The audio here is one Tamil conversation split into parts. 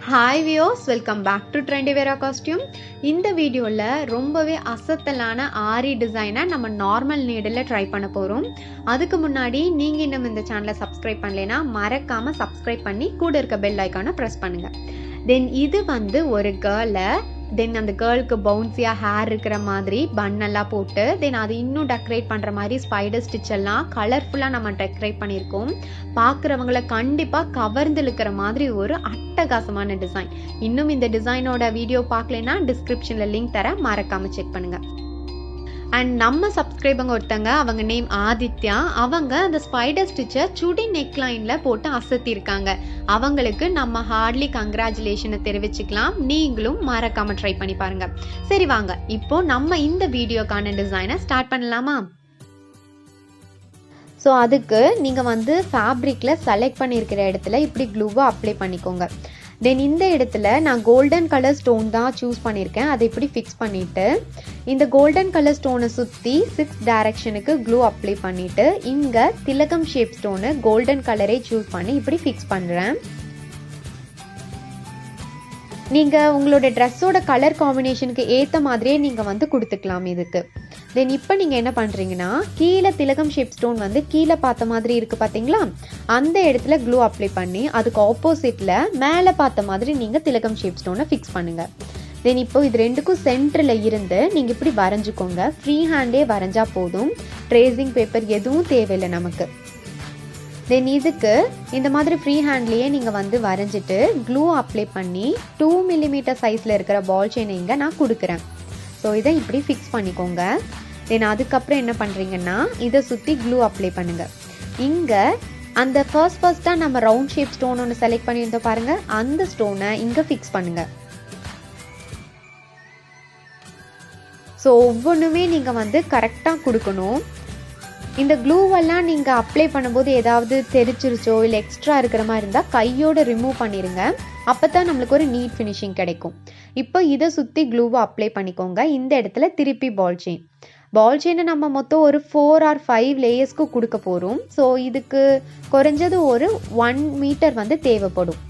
Hi viewers, welcome back to Trendieviera costume. இந்த வீடியோல ரொம்பவே அசத்தலான ஆரி டிசைனை நம்ம நார்மல் நீடில் ட்ரை பண்ண போறோம். அதுக்கு முன்னாடி நீங்க இன்னும் இந்த சேனலை சப்ஸ்கிரைப் பண்ணலைனா மறக்காம சப்ஸ்கிரைப் பண்ணி கூட இருக்க பெல் ஐகானை பிரஸ் பண்ணுங்க. தென் இது வந்து ஒரு கேர்ளை தென் அந்த கேர்ளுக்கு பவுன்ஸியாக ஹேர் இருக்கிற மாதிரி பன்னெல்லாம் போட்டு தென் அது இன்னும் டெக்கரேட் பண்ணுற மாதிரி ஸ்பைடர் ஸ்டிச் எல்லாம் கலர்ஃபுல்லாக நம்ம டெக்கரேட் பண்ணியிருக்கோம். பார்க்குறவங்களை கண்டிப்பாக கவர்ந்து இழுக்கிற மாதிரி ஒரு அட்டகாசமான டிசைன். இன்னும் இந்த டிசைனோட வீடியோ பார்க்கலன்னா டிஸ்கிரிப்ஷனில் லிங்க் தர மறக்காமல் செக் பண்ணுங்கள். அண்ட் நம்ம சப்ஸ்கிரைபங்க ஒருத்தங்க அவங்க நேம் ஆதித்யா, அவங்க அந்த ஸ்பைடர் ஸ்டிச்சை சுடி நெக்லைனில் போட்டு அசத்திருக்காங்க. அவங்களுக்கு நம்ம ஹார்ட்லி கங்க்ராச்சுலேஷனை தெரிவிச்சுக்கலாம். நீங்களும் மறக்காம ட்ரை பண்ணி பாருங்க. சரி வாங்க இப்போ நம்ம இந்த வீடியோக்கான டிசைனை ஸ்டார்ட் பண்ணலாமா? ஸோ அதுக்கு நீங்கள் வந்து ஃபேப்ரிக்கில் செலக்ட் பண்ணியிருக்கிற இடத்துல இப்படி க்ளூவை அப்ளை பண்ணிக்கோங்க. தென் இந்த இடத்துல நான் கோல்டன் கலர் ஸ்டோன் தான் சூஸ் பண்ணியிருக்கேன். அதை இப்படி ஃபிக்ஸ் பண்ணிவிட்டு இந்த கோல்டன் கலர் ஸ்டோனை சுற்றி 6 டைரக்ஷனுக்கு க்ளூ அப்ளை பண்ணிவிட்டு இங்கே திலகம் ஷேப் ஸ்டோனு கோல்டன் கலரே சூஸ் பண்ணி இப்படி ஃபிக்ஸ் பண்ணுறேன். நீங்கள் உங்களோட ட்ரெஸ்ஸோட கலர் காம்பினேஷனுக்கு ஏற்ற மாதிரியே நீங்கள் வந்து கொடுத்துக்கலாம் இதுக்கு. தென் இப்போ நீங்கள் என்ன பண்ணுறீங்கன்னா கீழே திலகம் ஷேப் ஸ்டோன் வந்து கீழே பார்த்த மாதிரி இருக்குது பார்த்தீங்களா, அந்த இடத்துல க்ளூ அப்ளை பண்ணி அதுக்கு ஆப்போசிட்டில் மேலே பார்த்த மாதிரி நீங்கள் திலகம் ஷேப் ஸ்டோனை ஃபிக்ஸ் பண்ணுங்கள். தென் இப்போ இது ரெண்டுக்கும் சென்டரில் இருந்து நீங்கள் இப்படி வரைஞ்சிக்கோங்க. ஃப்ரீ ஹேண்டே வரைஞ்சா போதும், ட்ரேசிங் பேப்பர் எதுவும் தேவையில்லை நமக்கு. தென் இதுக்கு இந்த மாதிரி ஃப்ரீ ஹேண்ட்லேயே நீங்கள் வந்து வரைஞ்சிட்டு க்ளூ அப்ளை பண்ணி 2 mm சைஸில் இருக்கிற பால் செயினை இங்கே நான் கொடுக்குறேன். ஸோ இதை இப்படி ஃபிக்ஸ் பண்ணிக்கோங்க. தென் அதுக்கப்புறம் என்ன பண்ணுறீங்கன்னா இதை சுற்றி க்ளூ அப்ளை பண்ணுங்கள். இங்கே அந்த ஃபர்ஸ்ட்டாக நம்ம ரவுண்ட் ஷேப் ஸ்டோன் ஒன்று செலக்ட் பண்ணியிருந்தோம் பாருங்கள், அந்த ஸ்டோனை இங்கே ஃபிக்ஸ் பண்ணுங்கள். ஸோ ஒவ்வொன்றுமே நீங்கள் வந்து கரெக்டாக கொடுக்கணும். இந்த க்ளூவெல்லாம் நீங்கள் அப்ளை பண்ணும்போது ஏதாவது தெரிச்சிருச்சோ இல்லை எக்ஸ்ட்ரா இருக்கிற மாதிரி இருந்தால் கையோடு ரிமூவ் பண்ணிடுங்க. அப்போ தான் நம்மளுக்கு ஒரு நீட் ஃபினிஷிங் கிடைக்கும். இப்போ இதை சுற்றி க்ளூவை அப்ளை பண்ணிக்கோங்க. இந்த இடத்துல திருப்பி பால் செயினை நம்ம மொத்தம் ஒரு 4 or 5 லேயர்ஸ்க்கு கொடுக்க போகிறோம். ஸோ இதுக்கு குறைஞ்சது ஒரு 1 மீட்டர் வந்து தேவைப்படும்.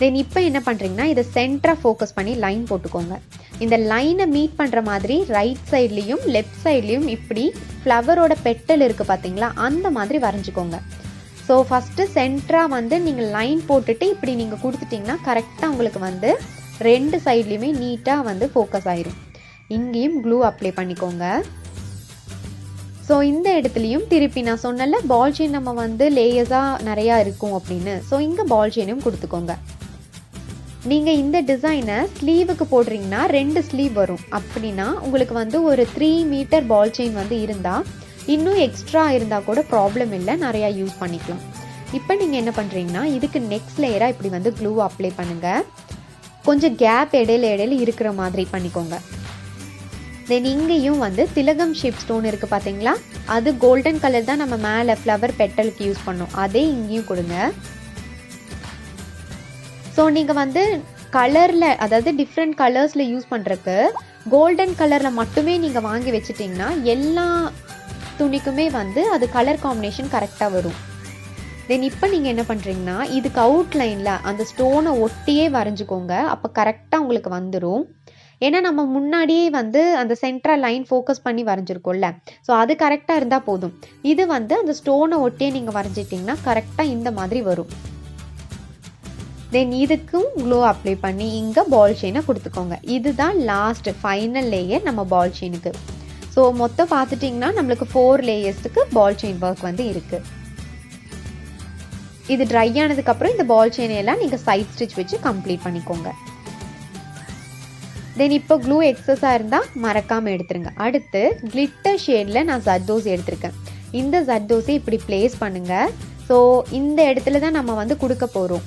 தென் இப்போ என்ன பண்ணுறீங்கன்னா இதை சென்டராக ஃபோக்கஸ் பண்ணி லைன் போட்டுக்கோங்க. இந்த லைனை மீட் பண்ணுற மாதிரி ரைட் சைட்லேயும் லெஃப்ட் சைட்லேயும் இப்படி ஃப்ளவரோட பெட்டல் இருக்குது பார்த்தீங்களா, அந்த மாதிரி வரைஞ்சிக்கோங்க. ஸோ ஃபஸ்ட்டு சென்டராக வந்து நீங்கள் லைன் போட்டுட்டு இப்படி நீங்கள் கொடுத்துட்டிங்கன்னா கரெக்டாக உங்களுக்கு வந்து 2 சைட்லேயுமே நீட்டாக வந்து ஃபோக்கஸ் ஆயிரும். இங்கேயும் க்ளூ அப்ளை பண்ணிக்கோங்க. ஸோ இந்த இடத்துலையும் திருப்பி நான் சொன்னல பால் செயின் நம்ம வந்து லேயர்ஸாக நிறையா இருக்கும் அப்படின்னு, ஸோ இங்கே பால் செயினும் கொடுத்துக்கோங்க. நீங்கள் இந்த டிசைனை ஸ்லீவுக்கு போடுறீங்கன்னா 2 ஸ்லீவ் வரும். அப்படின்னா உங்களுக்கு வந்து ஒரு 3 மீட்டர் பால் செயின் வந்து இருந்தால் இன்னும் எக்ஸ்ட்ரா இருந்தால் கூட ப்ராப்ளம் இல்லை, நிறையா யூஸ் பண்ணிக்கலாம். இப்போ நீங்கள் என்ன பண்ணுறீங்கன்னா இதுக்கு நெக்ஸ்ட் லேயராக இப்படி வந்து க்ளூ அப்ளை பண்ணுங்கள். கொஞ்சம் கேப் இடையில இருக்கிற மாதிரி பண்ணிக்கோங்க. தென் இங்கேயும் வந்து திலகம் ஷேப் ஸ்டோன் இருக்குது பார்த்தீங்களா, அது கோல்டன் கலர் தான் நம்ம மேலே ஃப்ளவர் பெட்டலுக்கு யூஸ் பண்ணோம், அதே இங்கேயும் கொடுங்க. ஸோ நீங்கள் வந்து கலரில் அதாவது டிஃப்ரெண்ட் கலர்ஸில் யூஸ் பண்ணுறக்கு கோல்டன் கலரில் மட்டுமே நீங்கள் வாங்கி வச்சுட்டிங்கன்னா எல்லா துணிக்குமே வந்து அது கலர் காம்பினேஷன் கரெக்டாக வரும். தென் இப்போ நீங்கள் என்ன பண்ணுறீங்கன்னா இதுக்கு அவுட்லைனில் அந்த ஸ்டோனை ஒட்டியே வரைஞ்சிக்கோங்க. அப்போ கரெக்டாக உங்களுக்கு வந்துடும். ஏன்னா நம்ம முன்னாடியே வந்து அந்த சென்ட்ரல் லைன் ஃபோக்கஸ் பண்ணி வரைஞ்சிருக்கோம்ல, ஸோ அது கரெக்டாக இருந்தால் போதும். இது வந்து அந்த ஸ்டோனை ஒட்டியே நீங்கள் வரைஞ்சிட்டிங்கன்னா கரெக்டாக இந்த மாதிரி வரும். தென் இதுக்கும் க்ளூ அப்ளை பண்ணி இங்கே பால் செயினை கொடுத்துக்கோங்க. இதுதான் லாஸ்ட் ஃபைனல் லேயர் நம்ம பால் செயினுக்கு. ஸோ மொத்தம் பார்த்துட்டிங்கன்னா நம்மளுக்கு 4 லேயர்ஸுக்கு பால் செயின் ஒர்க் வந்து இருக்குது. இது ட்ரை ஆனதுக்கப்புறம் இந்த பால் செயினையெல்லாம் நீங்கள் சைட் ஸ்டிச் வச்சு கம்ப்ளீட் பண்ணிக்கோங்க. தென் இப்போ க்ளூ எக்ஸஸாக இருந்தால் மறக்காமல் எடுத்துருங்க. அடுத்து கிளிட்டர் ஷேடில் நான் zardosi எடுத்திருக்கேன். இந்த zardosi இப்படி பிளேஸ் பண்ணுங்கள். ஸோ இந்த இடத்துல தான் நம்ம வந்து கொடுக்க போகிறோம்.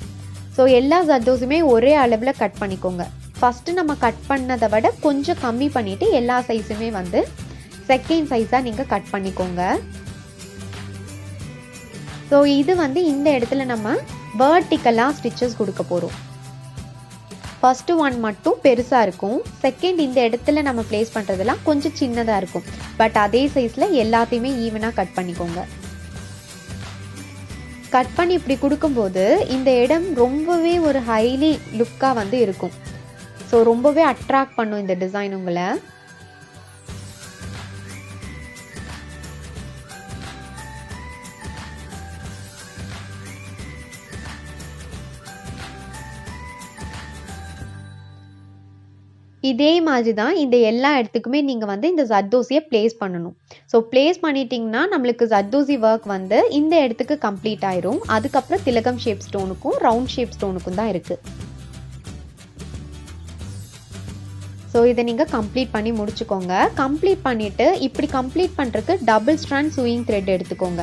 ஸோ எல்லா zardosuமே ஒரே அளவில் கட் பண்ணிக்கோங்க. ஃபஸ்ட்டு நம்ம கட் பண்ணதை விட கொஞ்சம் கம்மி பண்ணிவிட்டு எல்லா சைஸுமே வந்து செகண்ட் சைஸாக நீங்கள் கட் பண்ணிக்கோங்க. ஸோ இது வந்து இந்த இடத்துல நம்ம வெர்டிக்கலாக ஸ்டிச்சஸ் கொடுக்க போகிறோம். ஃபஸ்ட்டு ஒன் மட்டும் பெருசாக இருக்கும், செகண்ட் இந்த இடத்துல நம்ம பிளேஸ் பண்ணுறதெல்லாம் கொஞ்சம் சின்னதாக இருக்கும். பட் அதே சைஸில் எல்லாத்தையுமே ஈவனாக கட் பண்ணிக்கோங்க. கட் பண்ணி இப்படி கொடுக்கும்போது இந்த இடம் ரொம்பவே ஒரு ஹைலி லுக்காக வந்து இருக்கும். ஸோ ரொம்பவே அட்ராக்ட் பண்ணும் இந்த டிசைன் உங்களை. இதே மாதிரி தான் இந்த எல்லா இடத்துக்குமே நீங்கள் வந்து இந்த ஜர்தோசியை பிளேஸ் பண்ணணும். ஸோ பிளேஸ் பண்ணிட்டீங்கன்னா நம்மளுக்கு ஜர்தோசி ஒர்க் வந்து இந்த இடத்துக்கு கம்ப்ளீட் ஆயிரும். அதுக்கப்புறம் திலகம் ஷேப் ஸ்டோனுக்கும் ரவுண்ட் ஷேப் ஸ்டோனுக்கும் தான் இருக்குது. ஸோ இதை நீங்கள் கம்ப்ளீட் பண்ணி முடிச்சுக்கோங்க. கம்ப்ளீட் பண்ணிவிட்டு இப்படி கம்ப்ளீட் பண்ணுறதுக்கு டபுள் ஸ்ட்ராண்ட் சூயிங் த்ரெட் எடுத்துக்கோங்க.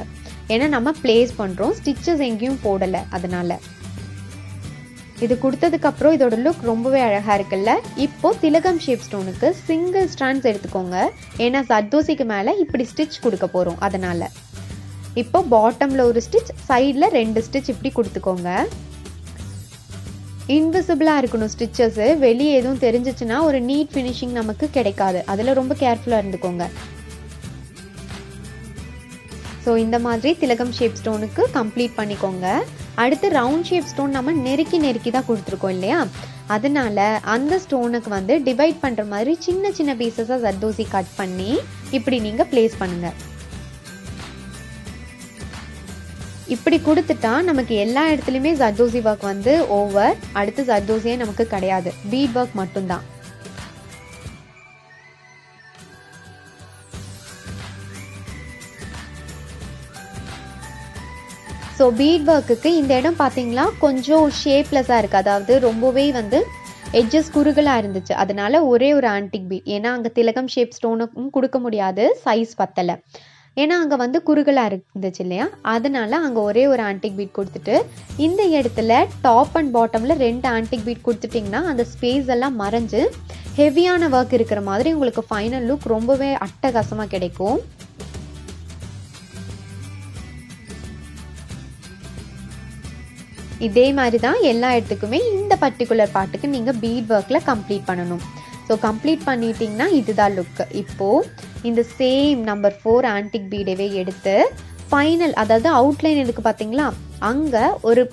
ஏன்னா நம்ம பிளேஸ் பண்ணுறோம், ஸ்டிச்சஸ் எங்கேயும் போடலை. அதனால இது கொடுத்ததுக்கப்புறம் இதோட லுக் ரொம்பவே அழகாக இருக்குல்ல. இப்போ திலகம் ஷேப் ஸ்டோனுக்கு சிங்கிள் ஸ்ட்ராண்ட்ஸ் எடுத்துக்கோங்க. ஏன்னா ஜர்தோசிக்கு மேலே இப்படி ஸ்டிச் கொடுக்க போகிறோம். அதனால் இப்போ பாட்டமில் ஒரு ஸ்டிச், சைடில் 2 ஸ்டிச் இப்படி கொடுத்துக்கோங்க. இன்விசிபிளாக இருக்கணும் ஸ்டிச்சஸ். வெளியே எதுவும் தெரிஞ்சிச்சுன்னா ஒரு நீட் ஃபினிஷிங் நமக்கு கிடைக்காது. அதில் ரொம்ப கேர்ஃபுல்லாக இருந்துக்கோங்க. ஸோ இந்த மாதிரி திலகம் ஷேப் ஸ்டோனுக்கு கம்ப்ளீட் பண்ணிக்கோங்க. அடுத்து ரவுண்ட் ஷேப் ஸ்டோன் நம்ம நெருக்கி தான் கொடுத்துருக்கோம் இல்லையா, அதனால அந்த ஸ்டோனுக்கு வந்து டிவைட் பண்ணுற மாதிரி சின்ன சின்ன பீசஸாக ஜர்தோசி கட் பண்ணி இப்படி நீங்கள் பிளேஸ் பண்ணுங்க. இப்படி கொடுத்துட்டா நமக்கு எல்லா இடத்துலையுமே ஜர்தோசி ஒர்க் வந்து ஓவர். அடுத்து ஜர்தோசியே நமக்கு கிடையாது, பீட் ஒர்க் மட்டும்தான். ஸோ பீட் ஒர்க்குக்கு இந்த இடம் பார்த்தீங்களா கொஞ்சம் ஷேப்லெஸ்ஸாக இருக்குது. அதாவது ரொம்பவே வந்து எட்ஜஸ் குறுகலாக இருந்துச்சு. அதனால ஒரே ஒரு ஆன்டிக் பீட், ஏன்னா அங்கே திலகம் ஷேப் ஸ்டோனுக்கும் கொடுக்க முடியாது, சைஸ் பத்தலை. ஏன்னா அங்கே வந்து குறுகலாக இருந்துச்சு இல்லையா, அதனால அங்கே ஒரே ஒரு ஆன்டிக் பீட் கொடுத்துட்டு இந்த இடத்துல டாப் அண்ட் பாட்டமில் 2 ஆன்டிக் பீட் கொடுத்துட்டிங்கன்னா அந்த ஸ்பேஸ் எல்லாம் மறைஞ்சு ஹெவியான ஒர்க் இருக்கிற மாதிரி உங்களுக்கு ஃபைனல் லுக் ரொம்பவே அட்டகாசமாக கிடைக்கும். இதே மாதிரி தான் எல்லா இடத்துக்குமே இந்த பர்டிகுலர் பார்ட்டுக்கு நீங்கள் பீட் ஒர்க்கில் கம்ப்ளீட் பண்ணணும். ஸோ கம்ப்ளீட் பண்ணிட்டீங்கன்னா இதுதான் லுக். இப்போது இந்த சேம் நம்பர் 4 ஆன்டிக் பீடவே எடுத்து ஃபைனல், அதாவது அவுட்லைன் இருக்குது பார்த்தீங்களா, அங்கே ஒரு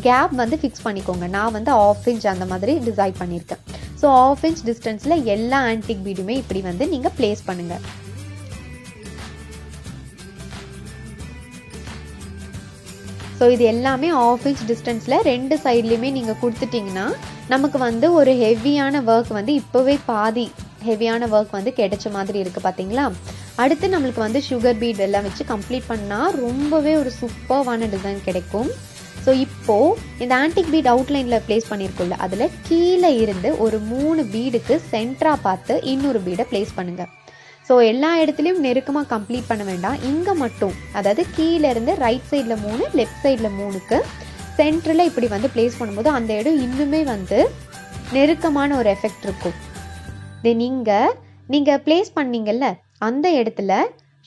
கேப் வந்து ஃபிக்ஸ் பண்ணிக்கோங்க. நான் வந்து 1/2 இன்ச் அந்த மாதிரி டிசைன் பண்ணியிருக்கேன். ஸோ 1/2 இன்ச் டிஸ்டன்ஸில் எல்லா ஆன்டிக் பீடுமே இப்படி வந்து நீங்கள் பிளேஸ் பண்ணுங்கள். ஸோ இது எல்லாமே 1/2 இன்ச் டிஸ்டன்ஸில் 2 சைட்லேயுமே நீங்கள் கொடுத்துட்டிங்கன்னா நமக்கு வந்து ஒரு ஹெவியான ஒர்க் வந்து இப்போவே பாதி ஹெவியான ஒர்க் வந்து கிடைச்ச மாதிரி இருக்குது பார்த்தீங்களா. அடுத்து நம்மளுக்கு வந்து சுகர் பீட் எல்லாம் வச்சு கம்ப்ளீட் பண்ணால் ரொம்பவே ஒரு சூப்பர்வான டிசைன் கிடைக்கும். ஸோ இப்போது இந்த ஆன்டிக் பீட் அவுட்லைனில் ப்ளேஸ் பண்ணியிருக்கோம்ல, அதில் கீழே இருந்து ஒரு 3 பீடுக்கு சென்டராக பார்த்து இன்னொரு பீடை ப்ளேஸ் பண்ணுங்கள். ஸோ எல்லா இடத்துலையும் நெருக்கமாக கம்ப்ளீட் பண்ண வேண்டாம். இங்கே மட்டும், அதாவது கீழே இருந்து ரைட் சைடில் 3 லெஃப்ட் சைடில் 3க்கு சென்டரில் இப்படி வந்து பிளேஸ் பண்ணும்போது அந்த இடம் இன்னுமே வந்து நெருக்கமான ஒரு எஃபெக்ட் இருக்கும். நீங்கள் பிளேஸ் பண்ணீங்கல்ல அந்த இடத்துல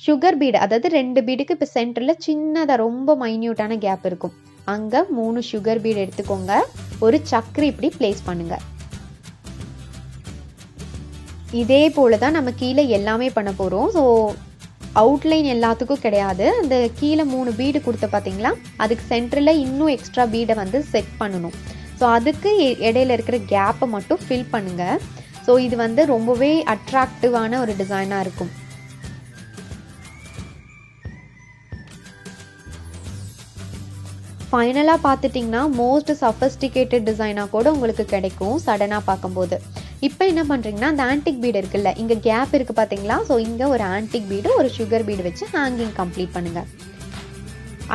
சுகர் பீடு, அதாவது 2 பீடுக்கு இப்போ சென்டரில் சின்னதாக ரொம்ப மைன்யூட்டான கேப் இருக்கும். அங்கே 3 சுகர் பீடு எடுத்துக்கோங்க. ஒரு சக்கரை இப்படி பிளேஸ் பண்ணுங்கள். இதே போல தான் நம்ம கீழே எல்லாமே பண்ண போகிறோம். ஸோ அவுட்லைன் எல்லாத்துக்கும் கிடையாது. அந்த கீழே 3 பீடு கொடுத்த பார்த்தீங்களா, அதுக்கு சென்டரில் இன்னும் எக்ஸ்ட்ரா பீடை வந்து செட் பண்ணணும். ஸோ அதுக்கு இடையில இருக்கிற கேப்பை மட்டும் ஃபில் பண்ணுங்கள். ஸோ இது வந்து ரொம்பவே அட்ராக்டிவான ஒரு டிசைனாக இருக்கும். ஃபைனலாக பார்த்துட்டிங்கன்னா மோஸ்ட் சஃபஸ்டிகேட்டட் டிசைனாக கூட உங்களுக்கு கிடைக்கும் சடனாக பார்க்கும்போது. இப்போ என்ன பண்ணுறீங்கன்னா, அந்த ஆன்டிக் பீடு இருக்குல்ல, இங்கே கேப் இருக்குது பார்த்தீங்களா. ஸோ இங்கே ஒரு ஆன்டிக் பீடு ஒரு சுகர் பீடு வச்சு ஹேங்கிங் கம்ப்ளீட் பண்ணுங்கள்.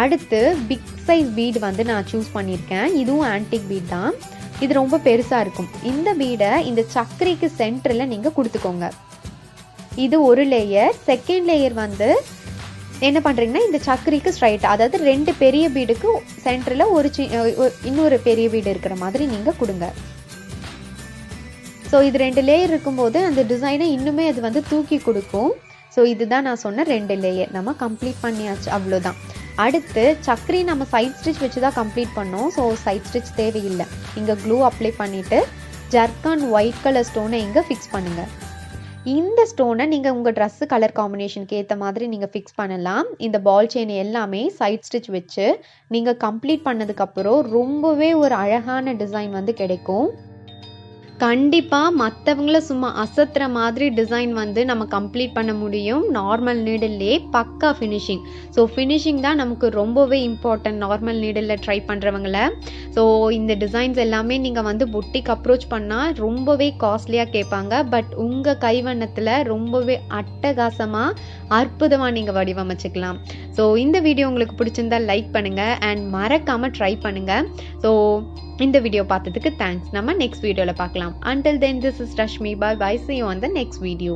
அடுத்து பிக் சைஸ் பீடு வந்து நான் சூஸ் பண்ணியிருக்கேன். இதுவும் ஆன்டிக் பீட் தான். இது ரொம்ப பெருசாக இருக்கும். இந்த பீடை இந்த சக்கரைக்கு சென்டரில் நீங்கள் கொடுத்துக்கோங்க. இது ஒரு லேயர். செகண்ட் லேயர் வந்து என்ன பண்ணுறீங்கன்னா, இந்த சக்கரைக்கு ஸ்ட்ரைட்டாக, அதாவது 2 பெரிய பீடுக்கு சென்டரில் இன்னொரு பெரிய பீடு இருக்கிற மாதிரி நீங்கள் கொடுங்க. ஸோ இது 2 லேயர் இருக்கும்போது அந்த டிசைனை இன்னுமே அது வந்து தூக்கி கொடுக்கும். ஸோ இதுதான் நான் சொன்ன 2 லேயர் நம்ம கம்ப்ளீட் பண்ணியாச்சு, அவ்வளோதான். அடுத்து சக்கரை நம்ம சைட் ஸ்டிச் வச்சு தான் கம்ப்ளீட் பண்ணோம். ஸோ சைட் ஸ்டிச் தேவையில்லை. இங்கே க்ளூ அப்ளை பண்ணிவிட்டு ஜர்கான் ஒயிட் கலர் ஸ்டோனை இங்கே ஃபிக்ஸ் பண்ணுங்கள். இந்த ஸ்டோனை நீங்கள் உங்கள் ட்ரெஸ்ஸு கலர் காம்பினேஷனுக்கு ஏற்ற மாதிரி நீங்கள் ஃபிக்ஸ் பண்ணலாம். இந்த பால் செயின் எல்லாமே சைட் ஸ்டிச் வச்சு நீங்கள் கம்ப்ளீட் பண்ணதுக்கப்புறம் ரொம்பவே ஒரு அழகான டிசைன் வந்து கிடைக்கும். கண்டிப்பாக மற்றவங்கள சும்மா அசத்துற மாதிரி டிசைன் வந்து நம்ம கம்ப்ளீட் பண்ண முடியும் நார்மல் நீடில்லே. பக்கா ஃபினிஷிங். ஸோ ஃபினிஷிங் தான் நமக்கு ரொம்பவே இம்பார்ட்டன்ட் நார்மல் நீடிலில் ட்ரை பண்ணுறவங்கள. ஸோ இந்த டிசைன்ஸ் எல்லாமே நீங்கள் வந்து புட்டிக் அப்ரோச் பண்ணால் ரொம்பவே காஸ்ட்லியாக கேட்பாங்க. பட் உங்கள் கைவண்ணத்தில் ரொம்பவே அட்டகாசமாக அற்புதமாக நீங்கள் வடிவமைச்சிக்கலாம். ஸோ இந்த வீடியோ உங்களுக்கு பிடிச்சிருந்தா லைக் பண்ணுங்கள் அண்ட் மறக்காமல் ட்ரை பண்ணுங்கள். ஸோ இந்த வீடியோ பார்த்ததுக்கு தேங்க்ஸ். நம்ம நெக்ஸ்ட் வீடியோவில் பார்க்கலாம். Until then, this is Rashmi. Bye bye. See you on the next video.